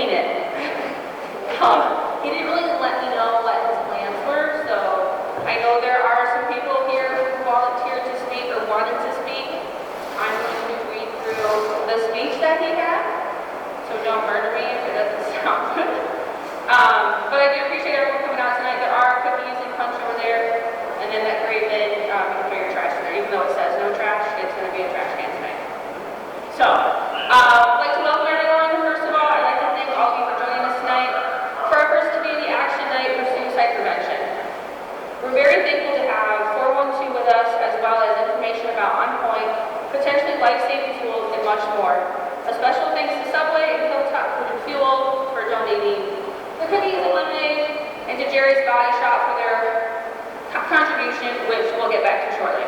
wing it. He didn't really let me know what his plans were, so I know there are some people here who volunteered to speak or wanted to speak. I'm going to read through the speech that he had, so don't murder me if it doesn't sound good. But I do appreciate everyone coming out tonight. There are cookies and punch over there, and then that great bin, you can throw your trash in there. Even though it says no trash, it's going to be a trash can tonight. So, I'd like to welcome everyone. First of all, I'd like to thank all of you for joining us tonight for our first community action night for suicide prevention. We're very thankful to have 412 with us, as well as information about on-point, potentially life-saving tools, and much more. A special thanks to Subway and Hilltop Food and Fuel for donating the cookies and lemonade, and to Jerry's Body Shop for their contribution, which we'll get back to shortly.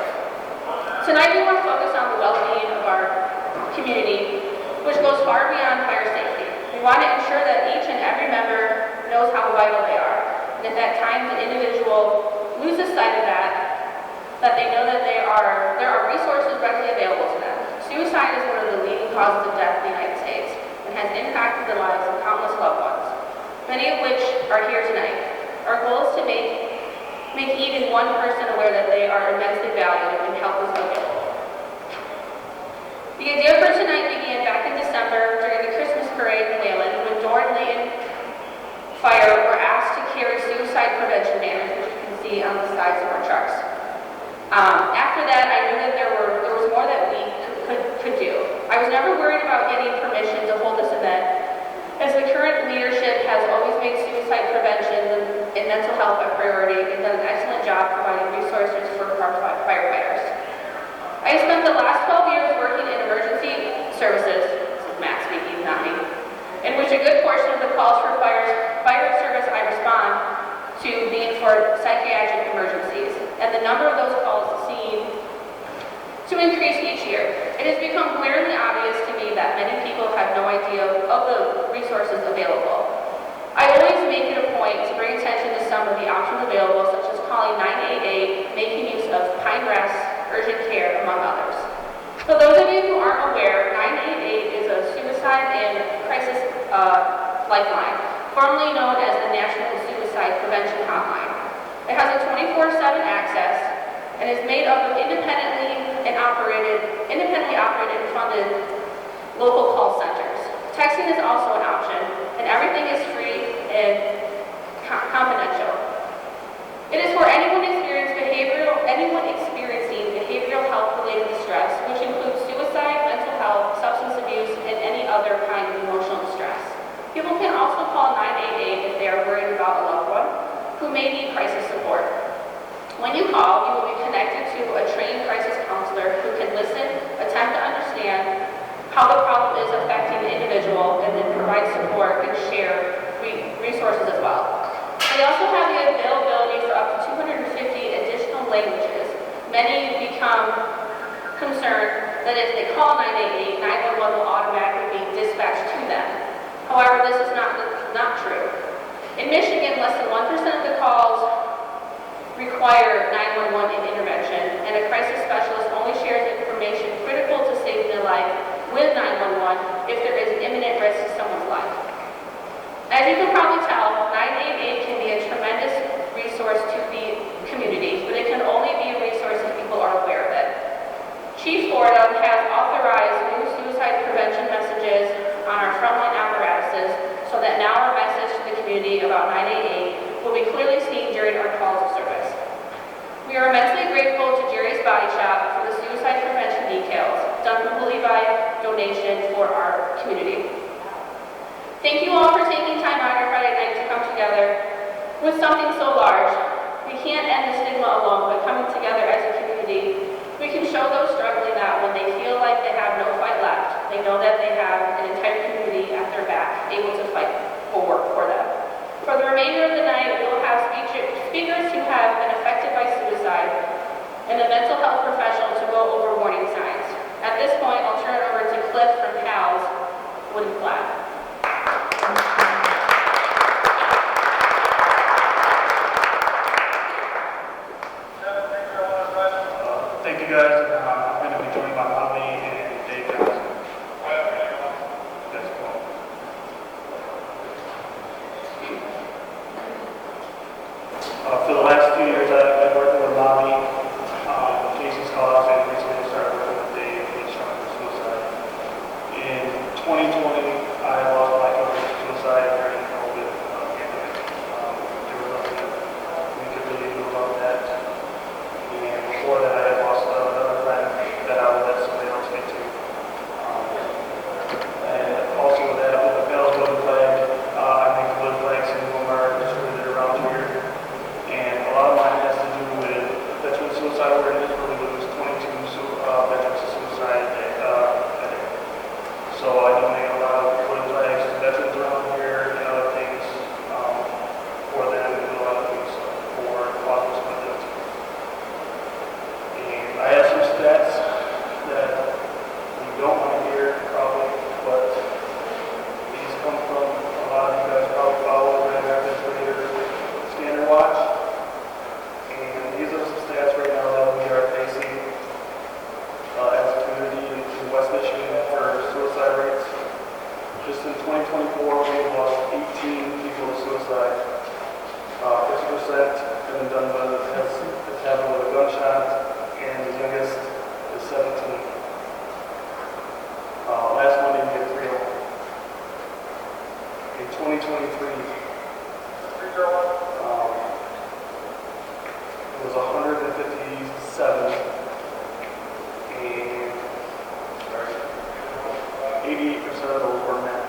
Tonight we want to focus on the well-being of our community, which goes far beyond fire safety. We want to ensure that each and every member knows how vital they are, and if at times an individual loses sight of that they know that there are resources readily available to them. Suicide is one of the leading causes of death in the United States and has impacted the lives of countless loved ones, many of which are here tonight. Our goal is to make even one person aware that they are immensely valued and help is available. The idea for tonight began back in December during the Christmas parade in Wayland when Dorr and Layton Fire were asked to carry suicide prevention banners, which you can see on the sides of our trucks. After that, I knew that there was more that we could do. I was never worried about getting permission to hold this event, as the current leadership has always made suicide prevention and mental health a priority and done an excellent job providing resources for our firefighters. I spent the last 12 years working in emergency services, this is Matt speaking, not me, in which a good portion of the calls for fire service I respond to being for psychiatric emergencies, and the number of those calls seem to increase each year. It has become glaringly obvious to me that many people have no idea of the resources available. I always make it a point to bring attention to some of the options available, such as calling 988, making use of Pine Rest, urgent care, among others. For those of you who aren't aware, 988 is a suicide and crisis lifeline, formerly known as the National Suicide Prevention Hotline. It has a 24/7 access and is made up of independently operated and funded local call centers. Texting is also an option, and everything is free and confidential. It is for anyone experiencing behavioral health-related distress, which includes suicide, mental health, substance abuse, and any other kind of emotional distress. People can also call 988 if they are worried about a loved one who may need crisis support. When you call, you will be connected to a trained crisis counselor who can listen, attempt to understand how the problem is affecting the individual, and then provide support and share resources as well. They also have the availability for up to 250 additional languages. Many become concerned that if they call 988, 911 will automatically be dispatched to them. However, this is not true. In Michigan, less than 1% of the calls require 911 intervention, and a crisis specialist only shares information critical to saving their life with 911 if there is an imminent risk to someone's life. As you can probably tell, 988 can be a tremendous resource to the community, but it can only be a resource if people are aware of it. Chief Fordham has authorized new suicide prevention messages on our frontline apparatuses so that now our message to the community about 988 will be clearly seen during our calls of service. We are immensely grateful to Jerry's Body Shop for the suicide prevention decals, done completely by donation for our community. Thank you all for taking time out on Friday night to come together with something so large. We can't end the stigma alone, but coming together as a community, we can show those struggling that when they feel like they have no fight left, they know that they have an entire community at their back, able to fight for them. For the remainder of the night, we will have speakers who have been affected by suicide and a mental health professional to go over warning signs. At this point, I'll turn it over to Cliff from Hal's Wooden Flag. Thank you guys. I'm going to be joined by Holly and Dave Johnson. That's cool. 2023, it was 157, and 88% of those were men.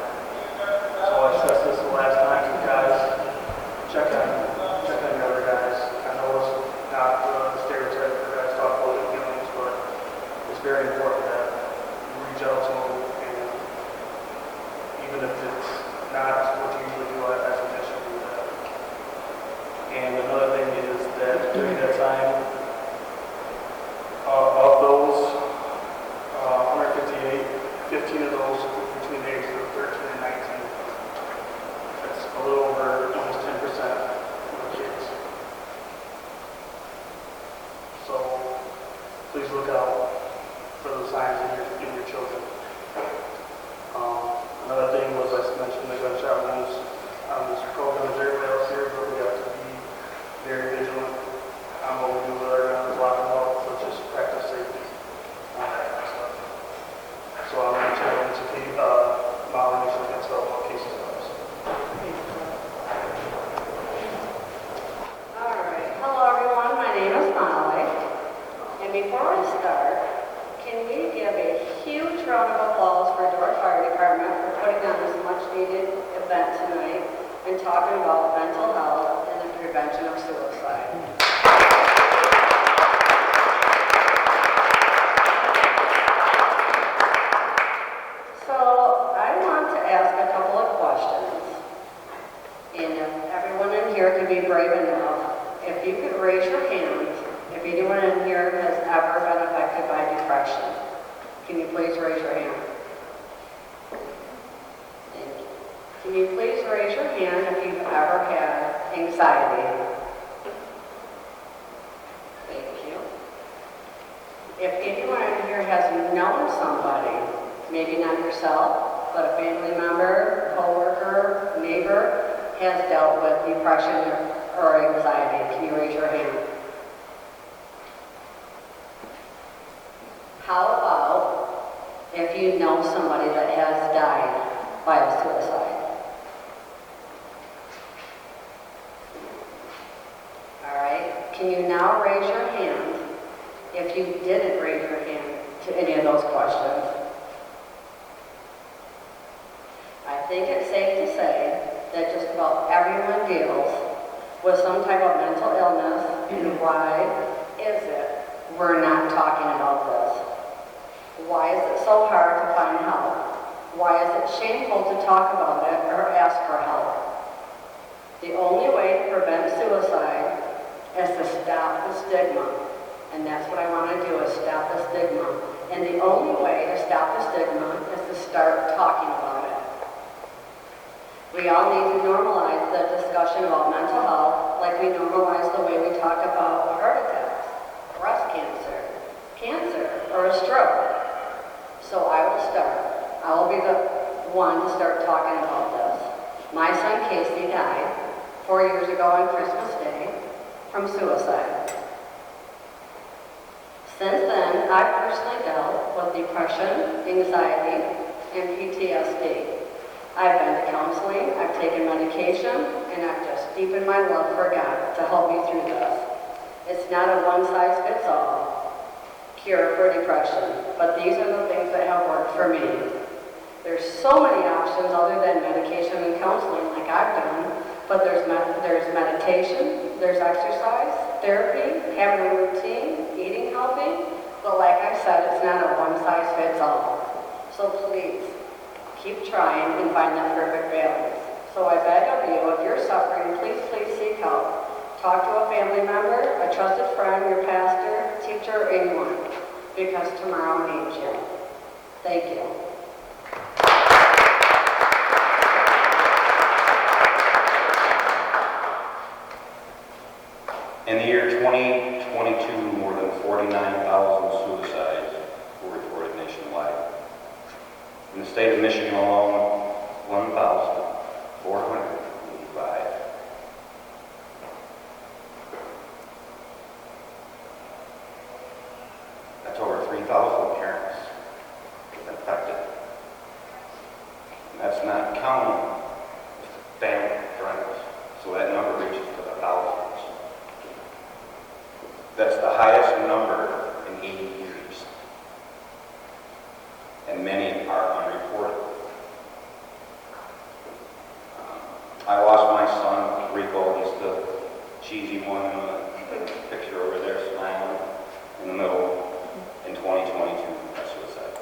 So I stressed this the last time, you guys check on the other guys. I know it's not the stereotype for guys talk about their feelings, but it's very important that you reach out to them, and even if it's not what you usually do, I suggest you do that. And another thing is that during that time, of those 158, 15 of those were between the ages of 13 and 19. That's a little over almost 10% of the kids. So please look out for the signs in your children. Another thing was, I mentioned the gunshot wounds. This program is everybody else here, but we have to be very vigilant on what we do with our guns, lock them up, so just practice safety, all that kind of stuff. So I'm going to challenge to keep moderation against all cases of this. All right. Hello, everyone. My name is Molly. And before we start, can we give a huge round of applause for Dorr Fire Department for putting on this much-needed event tonight and talking about mental health and the prevention of suicide. So I want to ask a couple of questions. And if everyone in here could be brave enough, if you could raise your hand, if anyone in here has ever been affected by depression, can you please raise your hand? Thank you. Can you please raise your hand if you've ever had anxiety? Thank you. If anyone in here has known somebody, maybe not yourself, but a family member, coworker, neighbor, has dealt with depression or anxiety, can you raise your hand? How about if you know somebody that has died by a suicide? All right, can you now raise your hand if you didn't raise your hand to any of those questions? I think it's safe to say that just about everyone deals with some type of mental illness, and why is it we're not talking about this? Why is it so hard to find help? Why is it shameful to talk about it or ask for help? The only way to prevent suicide is to stop the stigma. And that's what I want to do, is stop the stigma. And the only way to stop the stigma is to start talking about it. We all need to normalize the discussion about mental health like we normalize the way we talk about heart attacks, breast cancer, or a stroke. So I will start. I will be the one to start talking about this. My son Casey died 4 years ago on Christmas Day from suicide. Since then, I've personally dealt with depression, anxiety, and PTSD. I've been to counseling, I've taken medication, and I've just deepened my love for God to help me through this. It's not a one-size-fits-all cure for depression, but these are the things that have worked for me. There's so many options other than medication and counseling like I've done, but there's meditation, there's exercise, therapy, having a routine, eating healthy, but like I said, it's not a one-size-fits-all. So please, keep trying and find that perfect balance. So I beg of you, if you're suffering, please seek help. Talk to a family member, a trusted friend, your pastor, teacher, anyone, because tomorrow needs you. Thank you. In the year 2022, more than 49,000 suicides were reported nationwide. In the state of Michigan alone, 1,485. That's over 3,000 parents affected. That's the highest number in 80 years. And many are unreported. I lost my son, Rico. He's the cheesy one in the picture over there, smiling in the middle, in 2022 by suicide.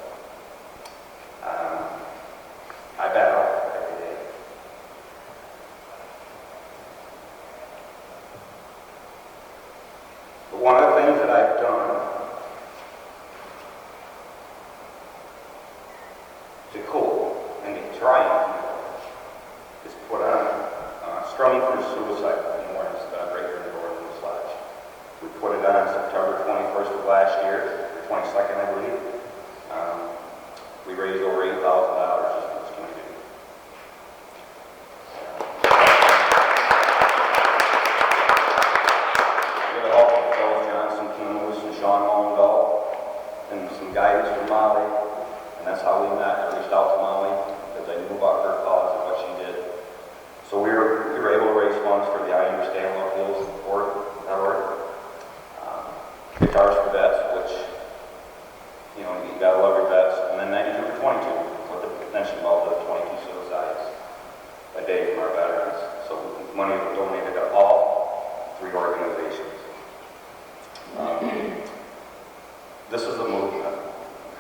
I battle every day. But one of the things that I've done to cope and to try and is put on Strumming for Suicide Awareness right here in Dorr in this lodge. We put it on September 21st of last year, or 22nd, I believe. We raised over $8,000 just for this community. We had help from Phil Johnson, Kim Lewis, and Sean Mollendahl, and some guidance from Molly, and that's how we met. I reached out to Molly because I knew about her cause and what she did. So we were able to raise funds for the I Understand Love Heals org. Guitars for Vets, which, you know, you gotta love your vets. And then 92 for 22, what they mentioned about the 22 suicides a day from our veterans. So money was donated to all three organizations. This is a movement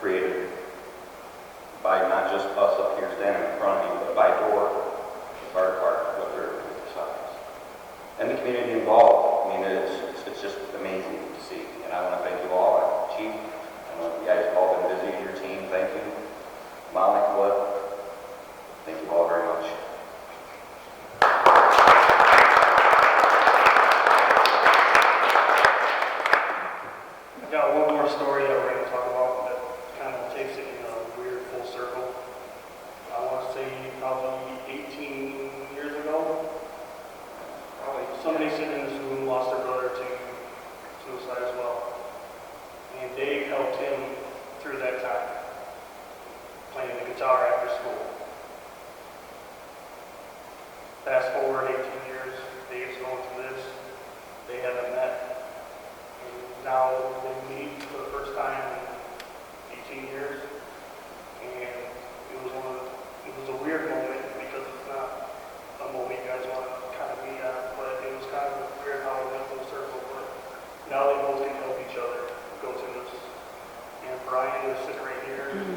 created by not just us up here standing in front of you, but by Dorr, the fire department, with their signs. And the community involved. I mean, it's just amazing to see. And I want to thank you all, Chief. I know you guys have all been busy, your team. Thank you. Molly, Cliff. Thank you all very much. I've got one more story that we're going to talk about that kind of takes it in a weird full circle. I want to say probably 18 years ago, somebody sitting in this room lost their brother to suicide as well. And Dave helped him through that time, playing the guitar after school. Fast forward 18 years, Dave's going through this. They haven't met. Now they meet for the first time in 18 years, and it was a weird moment because it's not a moment you guys want to kind of be on, but it was kind of weird how it went full circle. But now they both can help each other go through this. And Brian is sitting right here, and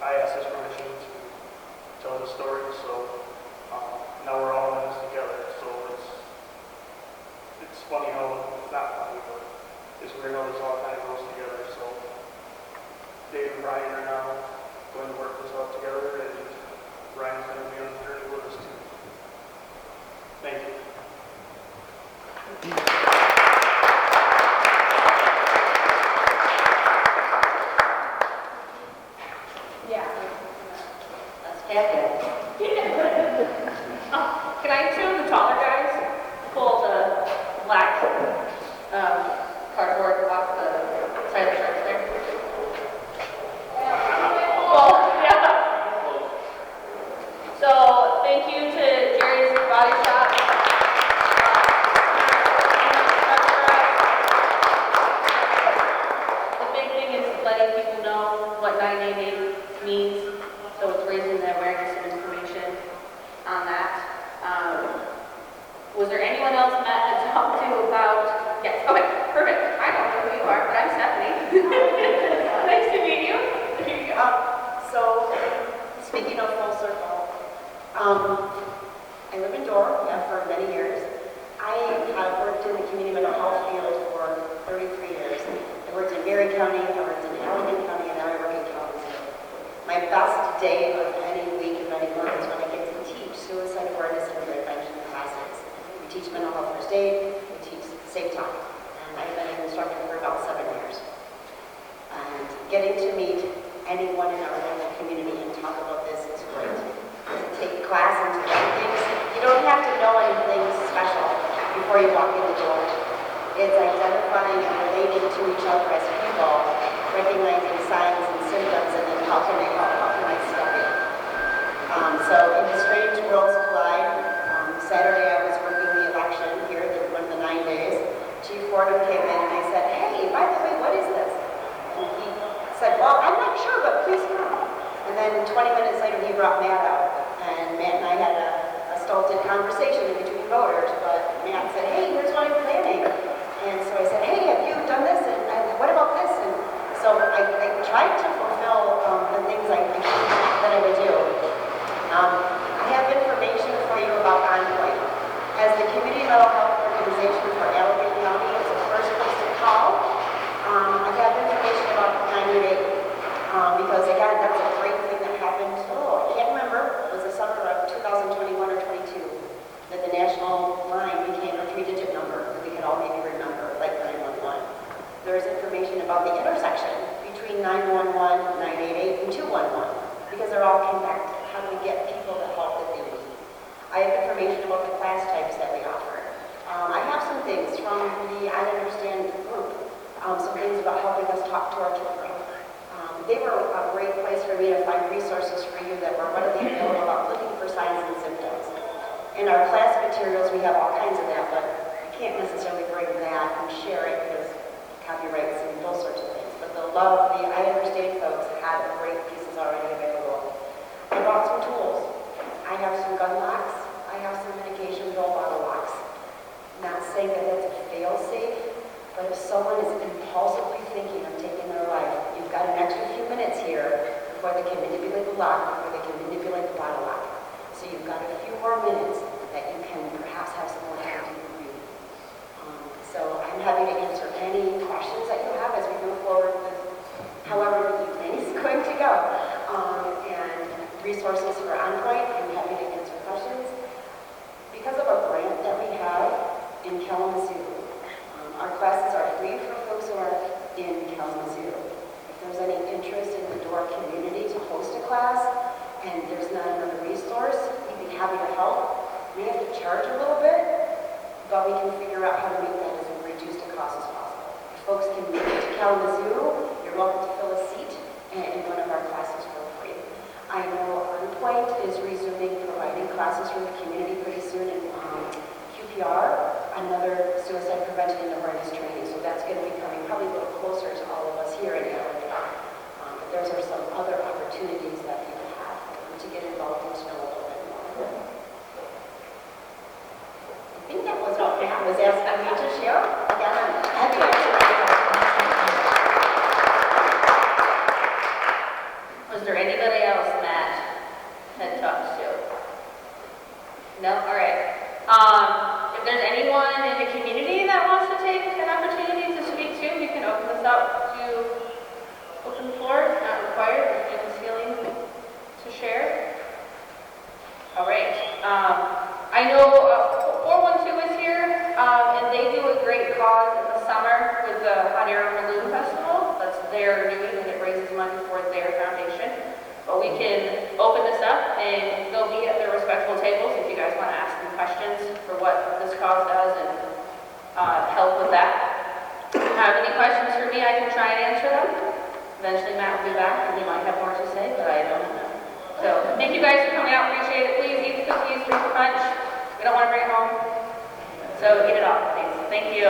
I asked his permission to tell the story. So now we're all in this together. So it's funny how it's not funny, but it's weird how this all kind of goes together. So Dave and Brian are now going to work this out together, and Brian's going to be on the journey with us too. Thank you. Yeah. Let's get it. Can I two of the taller guys pull the black cardboard off the side of the truck there? Well, yeah. So thank you to Jerry's Body Shop. The big thing is letting people know what 988 means, so it's raising the awareness and information on that. Was there anyone else Matt to talk to about? Yes, okay, perfect. I don't know who you are, but I'm Stephanie. Nice to meet you. Here you go. So, speaking of full circle, I live in Dorr, for many years. I have worked in the community mental health field for 33 years. I worked in Berry County, I worked in Allegan County, and now I work in Kalamazoo. My best day of any week of any month is when I get to teach suicide awareness and prevention classes. We teach mental health first aid, we teach safe time, and I've been an instructor for about 7 years. And getting to meet anyone in our local community and talk about this is great. To take class and to learn things, you don't have to know anything special before you walk in the door. It's identifying and relating to each other as people, recognizing signs and symptoms, and then how can I help, how can I step in. So in the strange worlds collide, Saturday I was working the election here, one of the 9 days. Chief Fordham came in and I then 20 minutes later, he brought Matt out, and Matt and I had a stulted conversation in between voters, but Matt said, hey, here's what I'm planning. And so I said, hey, have you done this? And what about this? And so I tried to fulfill the things that I would do. I have information for you about Envoy. As the community mental health organization for Allegheny County, it's the first place to call. I have information about 988 because, again, that's a great thing that happened. Oh, I can't remember. It was the summer of 2021 or 22 that the national line became a 3-digit number that we could all maybe remember, like 911. There's information about the intersection between 911, 988, and 211 because they're all connected. How do we get people the help that they need? I have information about the class types that we offer. I have some things from the I Understand group, some things about helping us talk to our children. They were a great place for me to find resources for you that were readily available about looking for signs and symptoms. In our class materials, we have all kinds of that, but I can't necessarily bring that and share it because copyrights and those sorts of things. But the I Understand folks had great pieces already available. I brought some tools. I have some gun locks. I have some medication pill bottle locks. Not saying that that's a fail-safe, but if someone is impulsively thinking of taking their life, you've got an extra few minutes here before they can manipulate the lock, before they can manipulate the bottle lock. So you've got a few more minutes that you can perhaps have some more time to review. So I'm happy to answer any questions that you have as we move forward with however the evening is going to go. And resources for Endpoint, I'm happy to answer questions. Because of a grant that we have in Kalamazoo, our classes are free for folks who are in Kalamazoo. If there's any interest in the Dorr community to host a class and there's not another resource, we'd be happy to help. We have to charge a little bit, but we can figure out how to make that as reduced a cost as possible. If folks can make it to Kalamazoo, you're welcome to fill a seat in one of our classes for free. I know Endpoint is resuming providing classes for the community pretty soon in QPR, another suicide prevention and awareness training. So that's going to be coming probably a little closer to all of us here in Allegheny. But those are some other opportunities that people have to get involved and to know a little bit more. I think that was what Matt was asking me to share. Again, I'm happy to answer that. Was there anybody else Matt had talked to? No? All right. If there's anyone in the community that wants to take an opportunity to speak to, you can open this up to open floor. It's not required. If you're feeling to share. All right. I know 412 is here, and they do a great cause in the summer with the Hot Air Balloon Festival. That's their doing, and it raises money for their foundation. But we can open this up, and they'll be at their respectful tables if you guys want to ask them questions for what this cause does and help with that. If you have any questions for me, I can try and answer them. Eventually Matt will be back, and he might have more to say, but I don't know. So thank you guys for coming out. Appreciate it. Please eat the cookies, drink the punch. We don't want to bring it home. So eat it all, please. Thank you.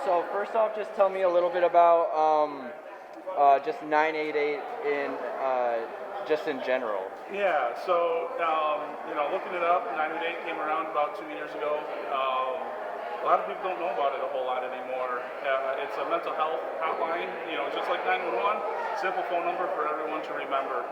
So first off, just tell me a little bit about just 988 just in general. Yeah, so, looking it up, 988 came around about 2 years ago. A lot of people don't know about it a whole lot anymore. It's a mental health hotline, just like 911, simple phone number for everyone to remember,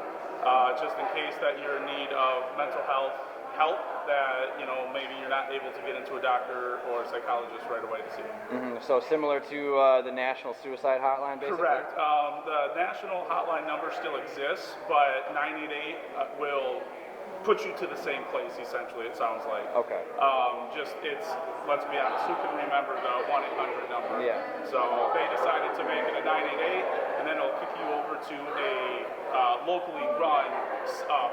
just in case that you're in need of mental health help that, maybe you're not able to get into a doctor or a psychologist right away to see. Mm-hmm. So similar to the National Suicide Hotline, basically? Correct. The national hotline number still exists, but 988 will put you to the same place, essentially, it sounds like. Okay. Let's be honest, who can remember the 1-800 number? Yeah. So they decided to make it a 988, and then it'll kick you over to a locally run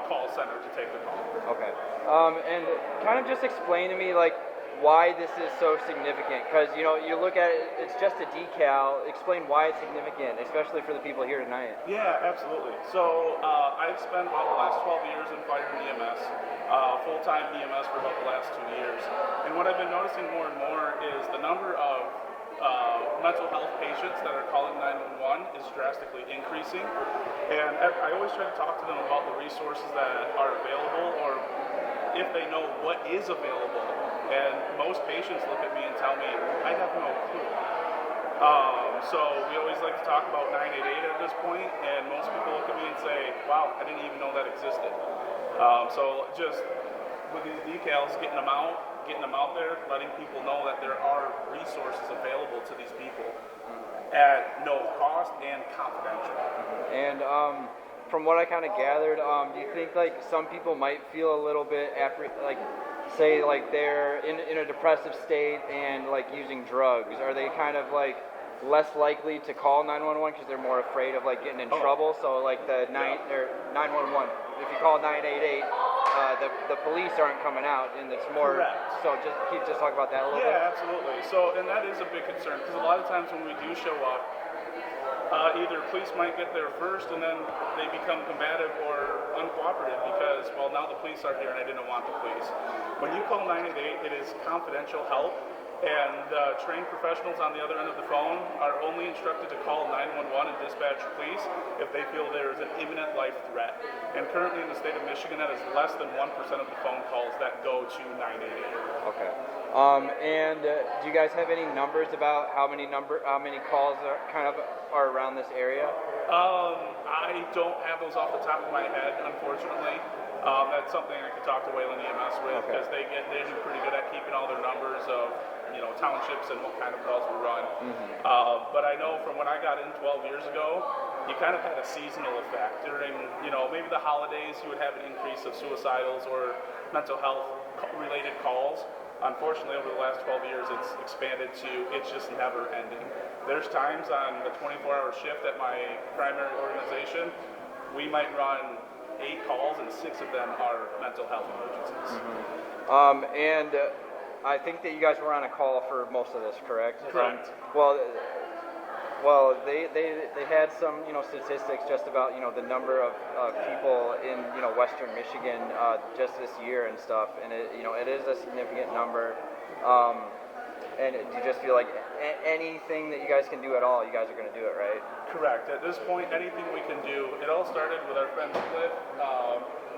call center to take the call. Okay. And kind of just explain to me, like, why this is so significant, because you look at it, it's just a decal. Explain why it's significant, especially for the people here tonight. Yeah, absolutely. So I've spent about the last 12 years in fire and EMS, full-time EMS for about the last 2 years. And what I've been noticing more and more is the number of mental health patients that are calling 911 is drastically increasing. And I always try to talk to them about the resources that are available, or if they know what is available. And most patients look at me and tell me, I have no clue. So we always like to talk about 988 at this point, and most people look at me and say, wow, I didn't even know that existed. So just with these decals, getting them out there, letting people know that there are resources available to these people at no cost and confidential. And from what I kind of gathered, do you think like some people might feel a little bit say like they're in a depressive state and like using drugs? Are they kind of like less likely to call 911 because they're more afraid of like getting in trouble? So like the 911, if you call 988, the police aren't coming out, and it's more. Correct. So just talk about that a little bit. Yeah, absolutely. So, and that is a big concern, because a lot of times when we do show up, either police might get there first and then they become combative or uncooperative because, well, now the police are here and I didn't want the police. When you call 988, it is confidential help, and trained professionals on the other end of the phone are only instructed to call 911 and dispatch police if they feel there is an imminent life threat. And currently in the state of Michigan, that is less than 1% of the phone calls that go to 988. Okay. And do you guys have any numbers about how many calls are around this area? I don't have those off the top of my head, unfortunately. That's something I could talk to Wayland EMS with, because they do pretty good at keeping all their numbers of townships and what kind of calls we run. But I know from when I got in 12 years ago, you kind of had a seasonal effect. During maybe the holidays, you would have an increase of suicidals or mental health related calls. Unfortunately, over the last 12 years, it's expanded to it's just never ending. There's times on the 24-hour shift at my primary organization, we might run 8 calls and 6 of them are mental health emergencies. And I think that you guys were on a call for most of this, correct? Correct. Well, they had some statistics just about the number of people in Western Michigan just this year and stuff, and it is a significant number. And do you just feel like anything that you guys can do at all, you guys are going to do it, right? Correct. At this point, anything we can do. It all started with our friend Cliff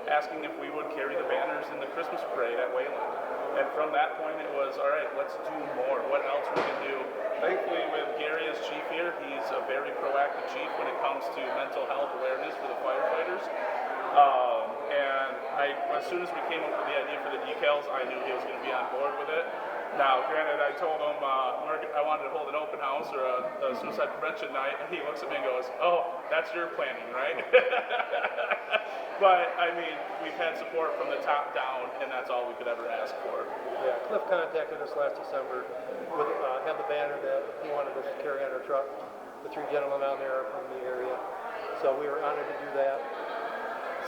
asking if we would carry the banners in the Christmas parade at Wayland. And from that point, it was, all right, let's do more. What else we can do? Thankfully, with Gary as chief here, he's a very proactive chief when it comes to mental health awareness for the firefighters. And as soon as we came up with the idea for the decals, I knew he was going to be on board with it. Now, granted, I told him I wanted to hold an open house or a suicide prevention night, and he looks at me and goes, oh, that's your planning, right? But, I mean, we've had support from the top down, and that's all we could ever ask for. Yeah, Cliff contacted us last December with had the banner that he wanted us to carry on our truck. The 3 gentlemen down there are from the area, so we were honored to do that.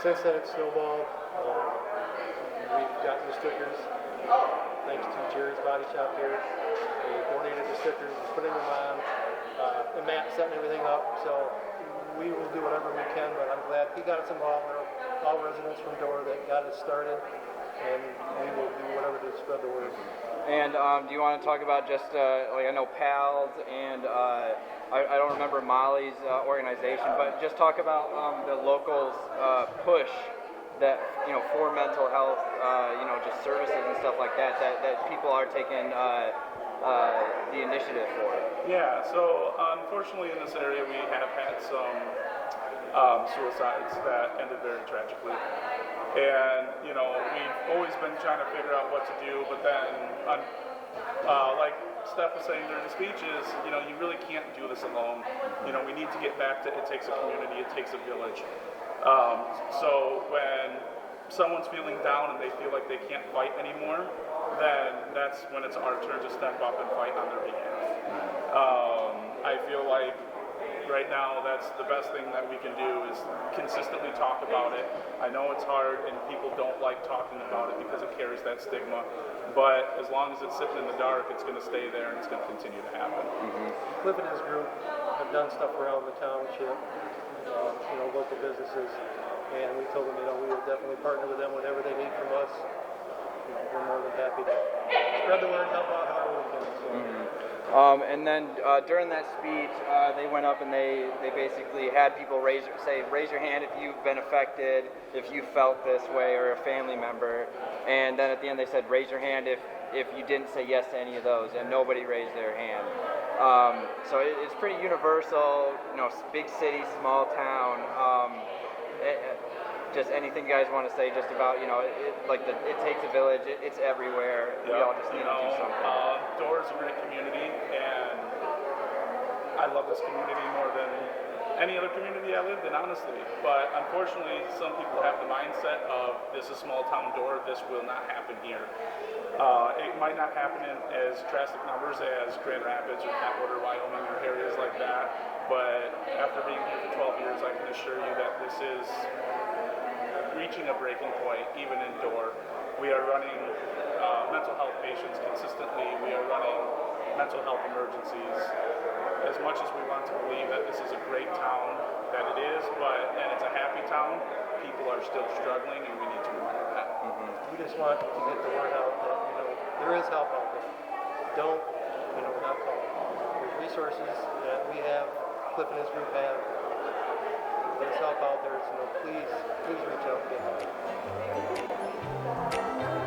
Since then, it's snowballed. We've gotten the stickers. Thanks to Jerry's Body Shop here. They donated the stickers, putting them on, and Matt setting everything up. So we will do whatever we can, but I'm glad he got us involved. There are all residents from Dorr that got it started, and we will do whatever to spread the word. And do you want to talk about just, I know PALS and I don't remember Molly's organization, but just talk about the locals' push that, for mental health, just services and stuff like that people are taking the initiative for. Yeah, so unfortunately in this area we have had some suicides that ended very tragically. And, we've always been trying to figure out what to do, but then, like Steph was saying during the speeches, you really can't do this alone. We need to get back to it takes a community, it takes a village. So when someone's feeling down and they feel like they can't fight anymore, then that's when it's our turn to step up and fight on their behalf. I feel like right now, that's the best thing that we can do is consistently talk about it. I know it's hard and people don't like talking about it because it carries that stigma, but as long as it's sitting in the dark, it's going to stay there and it's going to continue to happen. Cliff and his group have done stuff around the township, local businesses, and we told them, we will definitely partner with them whatever they need from us. We're more than happy to spread the word, help out however we can. So. And then during that speech, they went up and they basically had people raise your hand if you've been affected, if you felt this way, or a family member. And then at the end they said, raise your hand if you didn't say yes to any of those, and nobody raised their hand. So it's pretty universal, big city, small town. Just anything you guys want to say just about, it takes a village, it's everywhere. We all just need to do something. Dorr is a great community, and I love this community more than any other community I lived in, honestly. But unfortunately, some people have the mindset of this is small town Dorr, this will not happen here. It might not happen in as drastic numbers as Grand Rapids or Atwater, Wyoming, or areas like that. But after being here for 12 years, I can assure you that this is reaching a breaking point, even in Dorr. We are running mental health patients consistently. We are running mental health emergencies. As much as we want to believe that this is a great town, that it is, and it's a happy town, people are still struggling, and we need to remember that. We just want to get the word out that, there is help out there. Don't, not call. There's resources that we have, Cliff and his group have. There's help out there, so please reach out and get help.